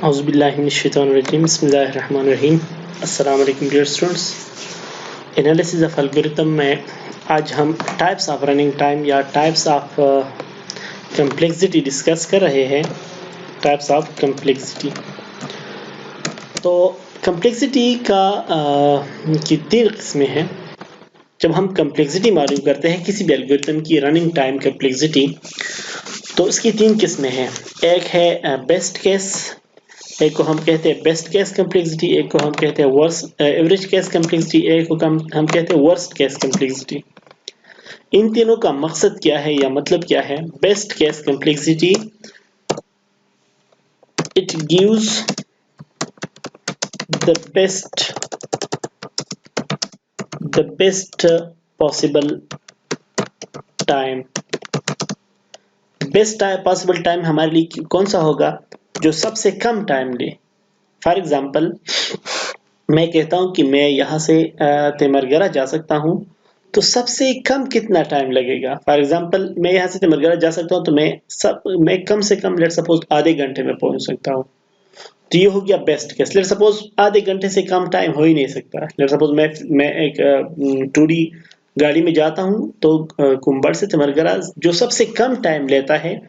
Auzubillahiminash-shaytanir-rajim. Bismillahir-rahmanir-rahim. अस्सलाम वालेकुम dear students. Analysis of algorithm में आज हम टाइप्स ऑफ रनिंग टाइम या टाइप्स ऑफ कम्प्लेक्सिटी डिस्कस कर रहे हैं। Types of complexity. तो कम्प्लेक्सिटी की तीन किस्में हैं। जब हम कम्प्लेक्सिटी मालूम करते हैं किसी भी एल्गोरिथम की रनिंग टाइम कम्प्लेक्सिटी, तो इसकी तीन किस्में हैं। एक है बेस्ट केस, एक को हम कहते हैं बेस्ट केस कम्प्लेक्सिटी, एक को हम कहते हैं वर्स्ट एवरेज केस कम्प्लेक्सिटी, एक को हम कहते हैं वर्स्ट केस कम्प्लेक्सिटी। इन तीनों का मकसद क्या है या मतलब क्या है? Best case complexity, it gives the best possible time. Best possible time हमारे लिए कौन सा होगा? जो सबसे कम टाइम ले। फॉर एग्जाम्पल, मैं कहता हूं कि मैं यहाँ से तेमरगरा जा सकता हूं, तो सबसे कम कितना टाइम लगेगा? फॉर एग्जाम्पल, मैं यहाँ से तेमरगरा जा सकता हूं तो मैं कम से कम लेट सपोज आधे घंटे में पहुंच सकता हूं। तो ये हो गया बेस्ट केस। लेट सपोज आधे घंटे से कम टाइम हो ही नहीं सकता। लेट सपोज मैं एक 2D गाड़ी में जाता हूं, तो कुंभड़ से तेमरगरा जो सबसे कम टाइम लेता है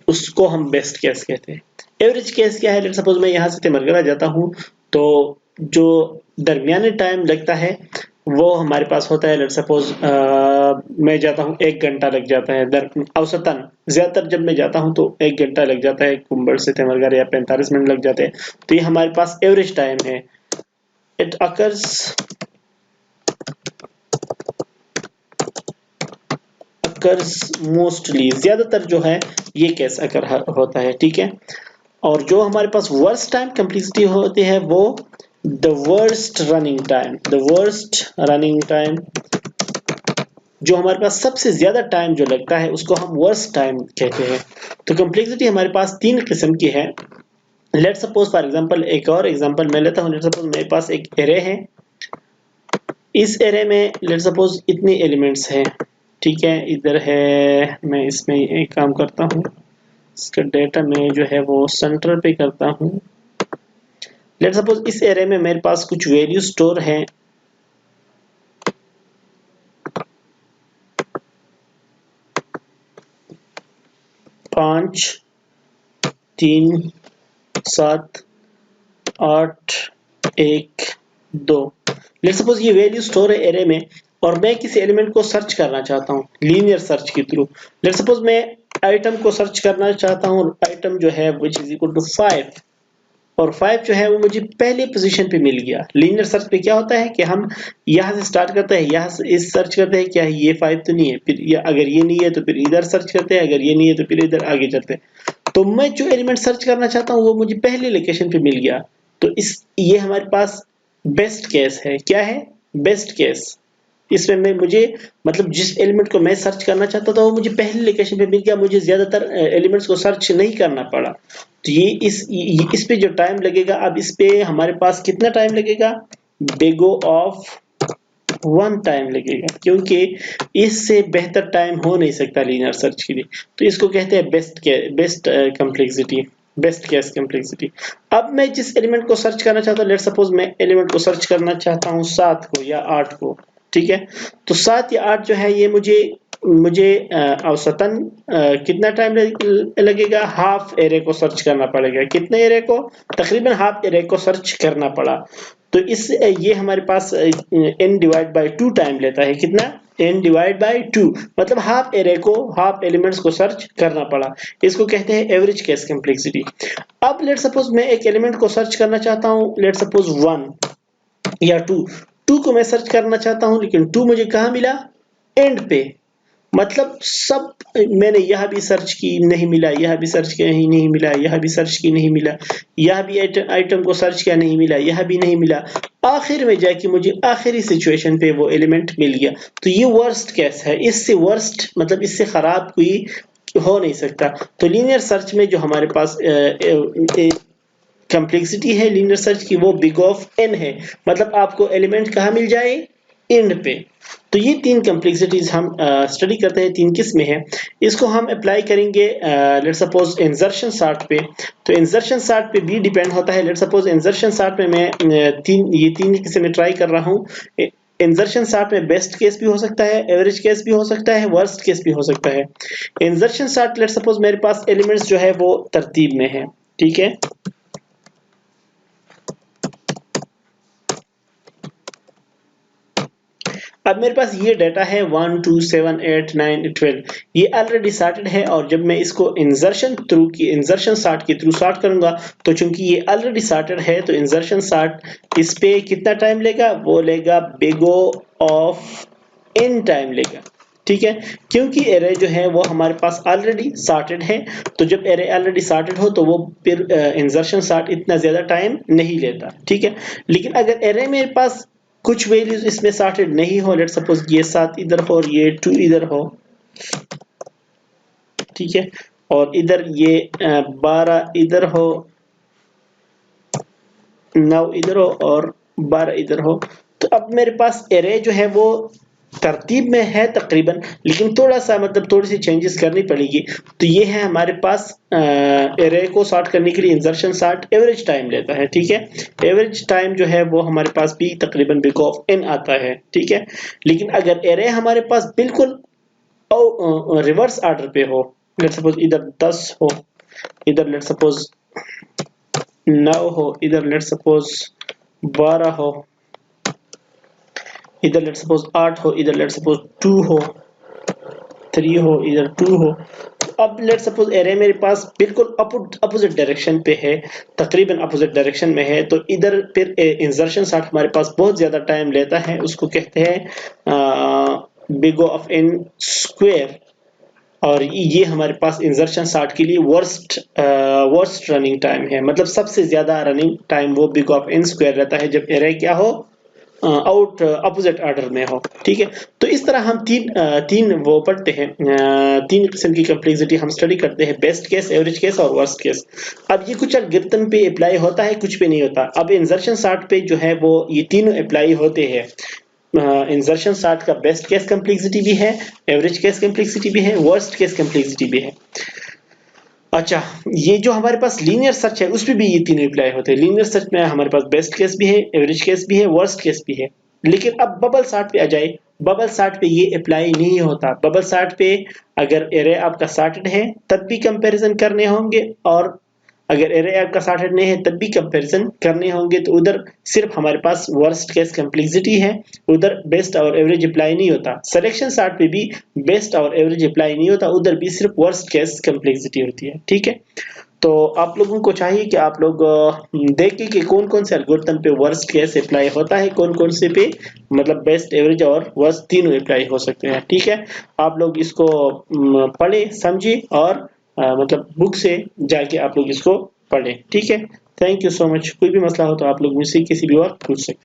उसको हम बेस्ट केस कहते हैं। एवरेज केस क्या है? लेट सपोज मैं यहाँ से तेमरगरा जाता हूँ, तो जो दरमियाने टाइम लगता है वो हमारे पास होता है। लेट सपोज मैं जाता हूँ 1 घंटा लग जाता है औसतन। ज्यादातर जब मैं जाता हूँ तो 1 घंटा लग जाता है कुंभड़ से तेमरगरा, या 45 मिनट लग जाते हैं। तो ये हमारे पास एवरेज टाइम है। इट अकर्स मोस्टली, ज्यादातर जो है ये केस अकर होता है। ठीक है। और जो हमारे पास वर्स्ट टाइम कम्प्लेक्सिटी होती है वो द वर्स्ट रनिंग टाइम, जो हमारे पास सबसे ज्यादा टाइम जो लगता है उसको हम वर्स्ट टाइम कहते हैं। तो कम्प्लेक्सिटी हमारे पास तीन किस्म की है। लेट सपोज फॉर एग्जांपल, एक और एग्जांपल मैं लेता हूं। लेट सपोज मेरे पास एक एरे है। इस एरे में लेट सपोज इतने एलिमेंट्स हैं। ठीक है, इधर है, मैं इसमें एक काम करता हूँ, इसका डेटा में जो है वो सेंटर पे करता हूँ। लेट सपोज इस एरे में मेरे पास कुछ वैल्यू स्टोर है। पांच, 3, 7, 8, 1, 2। लेट सपोज ये वैल्यू स्टोर है एरे में, और मैं किसी एलिमेंट को सर्च करना चाहता हूँ लीनियर सर्च के थ्रू। लेट सपोज मैं आइटम को सर्च करना चाहता हूँ। आइटम जो है विच इज इक्वल टू 5, और 5 जो है वो मुझे पहले पोजीशन पे मिल गया। लीनियर सर्च पे क्या होता है कि हम यहाँ से स्टार्ट करते हैं, यहाँ से इस सर्च करते हैं क्या ये 5 तो नहीं है, फिर अगर ये नहीं है तो फिर इधर सर्च करते हैं, अगर ये नहीं है तो फिर इधर आगे चलते हैं। तो मैं जो एलिमेंट सर्च करना चाहता हूँ वो मुझे पहले लोकेशन पे मिल गया। तो ये हमारे पास बेस्ट केस है। क्या है? Best case. इसमें मैं मुझे मतलब जिस एलिमेंट को मैं सर्च करना चाहता था वो मुझे पहले लोकेशन पे मिल गया, मुझे ज्यादातर एलिमेंट्स को सर्च नहीं करना पड़ा। तो ये इस पे जो टाइम लगेगा, अब इस पे हमारे पास कितना टाइम लगेगा? बिग O ऑफ 1 टाइम लगेगा, क्योंकि इससे बेहतर टाइम हो नहीं सकता लीनियर सर्च के लिए। तो इसको कहते हैं best complexity, best case complexity. अब मैं जिस एलिमेंट को सर्च करना चाहता हूँ, लेट सपोज मैं एलिमेंट को सर्च करना चाहता हूँ 7 को या 8 को। ठीक है, तो 7 या 8 जो है ये मुझे औसतन कितना टाइम लगेगा? हाफ एरे को सर्च करना पड़ेगा। कितने एरे को? तकरीबन हाफ एरे को सर्च करना पड़ा। तो ये हमारे पास n डिवाइड बाय 2 टाइम लेता है। कितना? n डिवाइड बाय 2, मतलब हाफ एरे को, हाफ एलिमेंट्स को सर्च करना पड़ा। इसको कहते हैं एवरेज केस कम्प्लेक्सिटी। अब लेट सपोज मैं एक एलिमेंट को सर्च करना चाहता हूँ, लेट सपोज 1 या 2 को मैं सर्च करना चाहता हूं, लेकिन 2 मुझे कहां मिला? एंड पे। मतलब सब मैंने यह भी सर्च की नहीं मिला, यह भी सर्च किया नहीं मिला, यह भी सर्च की नहीं मिला, यह भी आइटम को सर्च किया नहीं मिला, यह भी नहीं मिला। आखिर में जाके मुझे आखिरी सिचुएशन पे वो एलिमेंट मिल गया। तो ये वर्स्ट केस है। इससे वर्स्ट मतलब इससे खराब कोई हो नहीं सकता। तो लीनियर सर्च में जो हमारे पास कम्प्लेक्सिटी है लीनियर सर्च की, वो बिग ऑफ n है। मतलब आपको एलिमेंट कहाँ मिल जाए? एंड पे। तो ये 3 कम्प्लेक्सिटीज हम स्टडी करते हैं, 3 किस्में हैं। इसको हम अप्लाई करेंगे लेट्स सपोज इंसर्शन सॉर्ट पे। तो इंसर्शन सॉर्ट पे भी डिपेंड होता है। लेट्स सपोज इंसर्शन सॉर्ट पे मैं ये तीन किस्में ट्राई कर रहा हूँ। इंसर्शन सॉर्ट में बेस्ट केस भी हो सकता है, एवरेज केस भी हो सकता है, वर्स्ट केस भी हो सकता है। इंसर्शन सॉर्ट लेट्स सपोज मेरे पास एलिमेंट्स जो है वो तरतीब में है, ठीक है। अब मेरे पास ये डाटा है 1 2 7 8 9 12, ये ऑलरेडी सॉर्टेड है। और जब मैं इसको इंसर्शन सॉर्ट के थ्रू सॉर्ट करूंगा, तो चूंकि ये ऑलरेडी सॉर्टेड है, तो इंसर्शन सॉर्ट इस पे कितना टाइम लेगा? वो लेगा big O of n time लेगा, ठीक है। क्योंकि एरे जो है वो हमारे पास ऑलरेडी सॉर्टेड है, तो जब एरे ऑलरेडी सॉर्टेड हो तो वो फिर इंसर्शन सॉर्ट इतना ज्यादा टाइम नहीं लेता, ठीक है। लेकिन अगर एरे मेरे पास कुछ वैल्यूज इसमें सॉर्टेड नहीं हो, लेट्स सपोज ये 7 इधर हो और ये 2 इधर हो, ठीक है, और इधर ये 12 इधर हो, 9 इधर हो और 12 इधर हो, तो अब मेरे पास एरे जो है वो तरतीब में है तकरीबन, लेकिन थोड़ा सा मतलब थोड़ी सी चेंजेस करनी पड़ेगी। तो ये है हमारे पास एरे को सॉर्ट करने के लिए इंसर्शन सॉर्ट एवरेज टाइम लेता है, ठीक है। एवरेज टाइम जो है वो हमारे पास भी तकरीबन बिग O ऑफ n आता है, ठीक है। लेकिन अगर एरे हमारे पास बिल्कुल रिवर्स ऑर्डर पे हो, लेट्स सपोज इधर 10 हो, इधर लेट्स सपोज 9 हो, इधर लेट्स सपोज 12 हो, इधर लेट्स सपोज 8 हो, इधर लेट्स सपोज 2 हो, 3 हो, इधर 2 हो। अब लेट्स सपोज एरे मेरे पास बिल्कुल अपोजिट डायरेक्शन पे है, तकरीबन अपोजिट डायरेक्शन में है, तो इधर फिर इंसर्शन सॉर्ट हमारे पास बहुत ज्यादा टाइम लेता है। उसको कहते हैं big O of n square. और ये हमारे पास इंसर्शन सॉर्ट के लिए वर्स्ट रनिंग टाइम है, मतलब सबसे ज्यादा रनिंग टाइम वो big O of n square रहता है जब एरे क्या हो, आउट अपोजिट ऑर्डर में हो, ठीक है। तो इस तरह हम तीन वो पढ़ते हैं, 3 किस्म की कम्प्लेक्सिटी हम स्टडी करते हैं, बेस्ट केस, एवरेज केस और वर्स्ट केस। अब ये कुछ एल्गोरिथम पे अप्लाई होता है, कुछ पे नहीं होता। अब इंसर्शन सॉर्ट पे जो है वो ये तीनों अप्लाई होते हैं। इंसर्शन सॉर्ट का बेस्ट केस कम्प्लेक्सिटी भी है, एवरेज केस कम्प्लेक्सिटी भी है, वर्स्ट केस कम्प्लेक्सिटी भी है। अच्छा, ये जो हमारे पास लीनियर सर्च है उसमें भी ये तीनों अप्लाई होते हैं। लीनियर सर्च में हमारे पास बेस्ट केस भी है, एवरेज केस भी है, वर्स्ट केस भी है। लेकिन अब बबल सॉर्ट पे आ जाए, बबल सॉर्ट पे ये अप्लाई नहीं होता। बबल सॉर्ट पे अगर एरे आपका सॉर्टेड है तब भी कंपैरिजन करने होंगे, और अगर एरे आपका सॉर्टेड नहीं है तब भी कंपैरिजन करने होंगे। तो उधर सिर्फ हमारे पास वर्स्ट केस कम्प्लेक्सिटी है, उधर बेस्ट और एवरेज अप्लाई नहीं होता। सिलेक्शन सॉर्ट पे भी बेस्ट और एवरेज अप्लाई नहीं होता, उधर भी सिर्फ वर्स्ट केस कम्प्लेक्सिटी होती है, ठीक है। तो आप लोगों को चाहिए कि आप लोग देखें कि कौन कौन से एल्गोरिथम पे वर्स्ट केस अप्लाई होता है, कौन कौन से पे मतलब बेस्ट, एवरेज और वर्स्ट तीनों अप्लाई हो सकते हैं, ठीक है। आप लोग इसको पढ़े, समझे और मतलब बुक से जाके आप लोग इसको पढ़ें, ठीक है। Thank you so much. कोई भी मसला हो तो आप लोग मुझसे किसी भी वक्त पूछ सकते हैं।